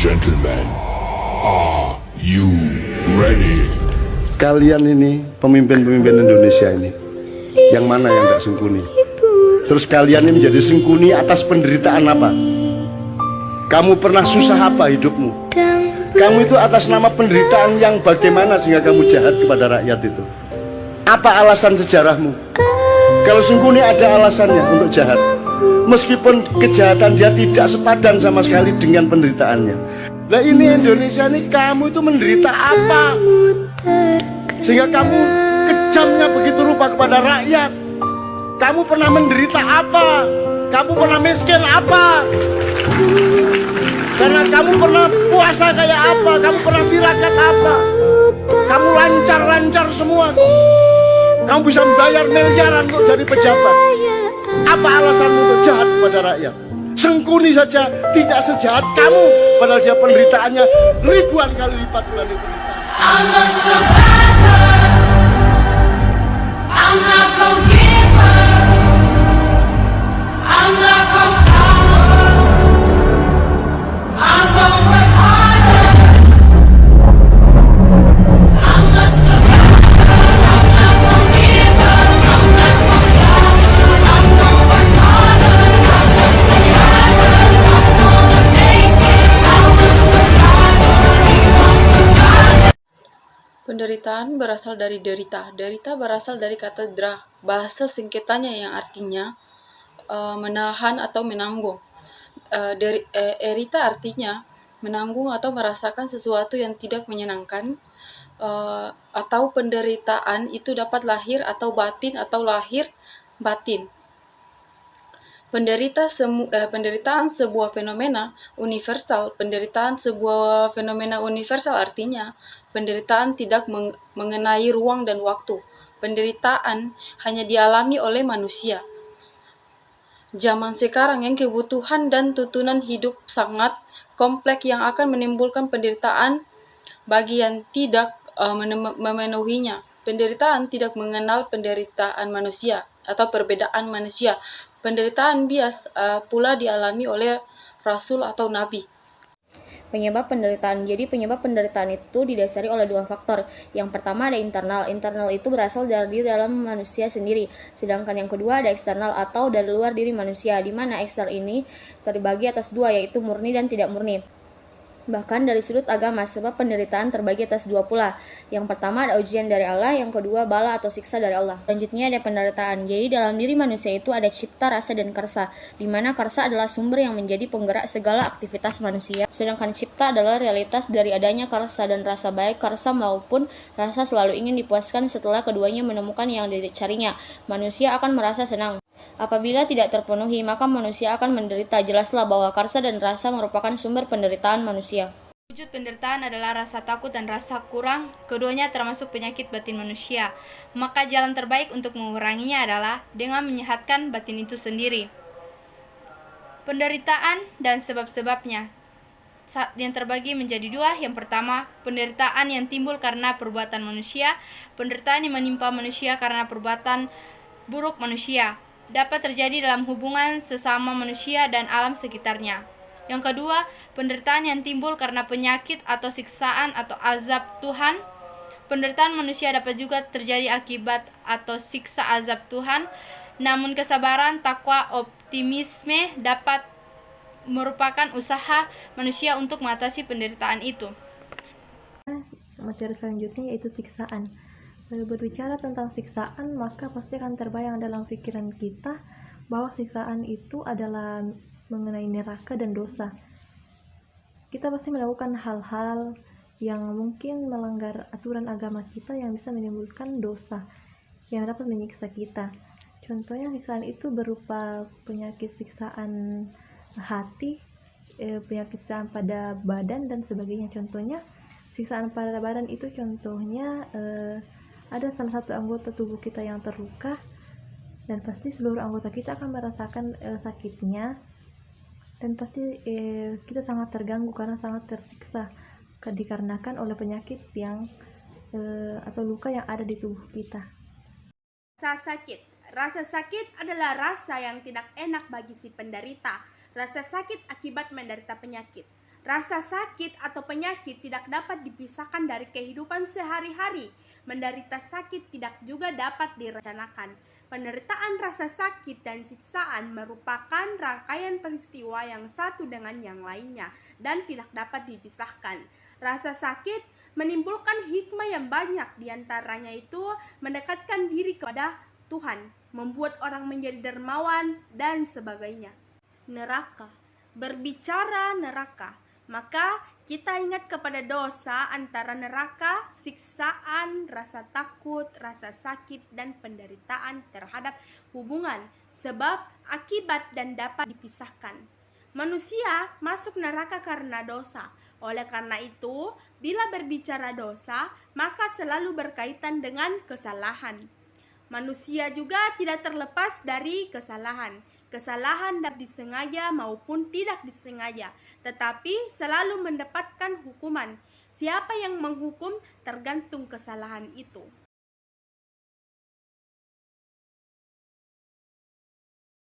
gentlemen, are you ready? Kalian ini pemimpin-pemimpin Indonesia ini, yang mana yang gak sengkuni? Terus kalian ini menjadi sengkuni atas penderitaan apa? Kamu pernah susah apa hidupmu? Kamu itu atas nama penderitaan yang bagaimana sehingga kamu jahat kepada rakyat itu? Apa alasan sejarahmu? Kalau sengkuni ada alasannya untuk jahat, meskipun kejahatan dia tidak sepadan sama sekali dengan penderitaannya. Nah ini Indonesia ini, kamu itu menderita apa sehingga kamu kejamnya begitu rupa kepada rakyat? Kamu pernah menderita apa? Kamu pernah miskin apa? Karena kamu pernah puasa kayak apa? Kamu pernah tirakat apa? Kamu lancar-lancar semua. Kamu bisa membayar miliaran untuk jadi pejabat. Apa alasan untuk jahat kepada rakyat? Sengkuni saja tidak sejahat kamu, padahal dia penderitaannya ribuan kali lipat dibanding penderitaan. I'm a survivor. I'm not gonna give up. I'm not gonna stop. I'm gonna work harder. I'm a survivor. I'm not gonna give up. I'm not gonna stop. I'm gonna work harder. I'm a survivor. I'm gonna make it. I'm a survivor. I'm a survivor. Penderitaan berasal dari derita. Derita berasal dari kata dra, bahasa singkatannya yang artinya menahan atau menanggung. Erita artinya menanggung atau merasakan sesuatu yang tidak menyenangkan, atau penderitaan itu dapat lahir atau batin atau lahir batin. Penderitaan sebuah fenomena universal. Penderitaan sebuah fenomena universal artinya penderitaan tidak mengenai ruang dan waktu. Penderitaan hanya dialami oleh manusia. Zaman sekarang yang kebutuhan dan tuntunan hidup sangat kompleks yang akan menimbulkan penderitaan bagi yang tidak memenuhinya. Penderitaan tidak mengenal penderitaan manusia atau perbedaan manusia. Penderitaan bias pula dialami oleh rasul atau nabi. Penyebab penderitaan. Jadi penyebab penderitaan itu didasari oleh dua faktor. Yang pertama ada internal. Internal itu berasal dari dalam manusia sendiri. Sedangkan yang kedua ada eksternal atau dari luar diri manusia. Di mana eksternal ini terbagi atas dua, yaitu murni dan tidak murni. Bahkan dari sudut agama, sebab penderitaan terbagi atas dua pula. Yang pertama ada ujian dari Allah, yang kedua bala atau siksa dari Allah. Selanjutnya ada penderitaan. Jadi dalam diri manusia itu ada cipta, rasa, dan karsa, di mana karsa adalah sumber yang menjadi penggerak segala aktivitas manusia. Sedangkan cipta adalah realitas dari adanya karsa dan rasa, baik karsa maupun rasa selalu ingin dipuaskan setelah keduanya menemukan yang dicarinya. Manusia akan merasa senang. Apabila tidak terpenuhi, maka manusia akan menderita. Jelaslah bahwa karsa dan rasa merupakan sumber penderitaan manusia. Wujud penderitaan adalah rasa takut dan rasa kurang, keduanya termasuk penyakit batin manusia. Maka jalan terbaik untuk menguranginya adalah dengan menyehatkan batin itu sendiri. Penderitaan dan sebab-sebabnya yang terbagi menjadi dua. Yang pertama, penderitaan yang timbul karena perbuatan manusia. Penderitaan yang menimpa manusia karena perbuatan buruk manusia dapat terjadi dalam hubungan sesama manusia dan alam sekitarnya. Yang kedua, penderitaan yang timbul karena penyakit atau siksaan atau azab Tuhan. Penderitaan manusia dapat juga terjadi akibat atau siksa azab Tuhan. Namun kesabaran, takwa, optimisme dapat merupakan usaha manusia untuk mengatasi penderitaan itu. Materi selanjutnya yaitu siksaan. Berbicara tentang siksaan, maka pasti akan terbayang dalam pikiran kita bahwa siksaan itu adalah mengenai neraka dan dosa. Kita pasti melakukan hal-hal yang mungkin melanggar aturan agama kita yang bisa menimbulkan dosa yang dapat menyiksa kita. Contohnya siksaan itu berupa penyakit siksaan hati, penyakit siksaan pada badan dan sebagainya. Contohnya siksaan pada badan itu contohnya ada salah satu anggota tubuh kita yang terluka dan pasti seluruh anggota kita akan merasakan sakitnya, dan pasti kita sangat terganggu karena sangat tersiksa dikarenakan oleh penyakit yang atau luka yang ada di tubuh kita. Rasa sakit. Rasa sakit adalah rasa yang tidak enak bagi si penderita. Rasa sakit akibat menderita penyakit. Rasa sakit atau penyakit tidak dapat dipisahkan dari kehidupan sehari-hari. Menderita sakit tidak juga dapat direncanakan. Penderitaan rasa sakit dan siksaan merupakan rangkaian peristiwa yang satu dengan yang lainnya dan tidak dapat dipisahkan. Rasa sakit menimbulkan hikmah yang banyak, diantaranya itu mendekatkan diri kepada Tuhan, membuat orang menjadi dermawan, dan sebagainya. Neraka. Berbicara neraka, maka kita ingat kepada dosa antara neraka, siksaan, rasa takut, rasa sakit, dan penderitaan terhadap hubungan, sebab akibat dan dapat dipisahkan. Manusia masuk neraka karena dosa. Oleh karena itu, bila berbicara dosa, maka selalu berkaitan dengan kesalahan. Manusia juga tidak terlepas dari kesalahan. Kesalahan dapat disengaja maupun tidak disengaja, tetapi selalu mendapatkan hukuman. Siapa yang menghukum tergantung kesalahan itu.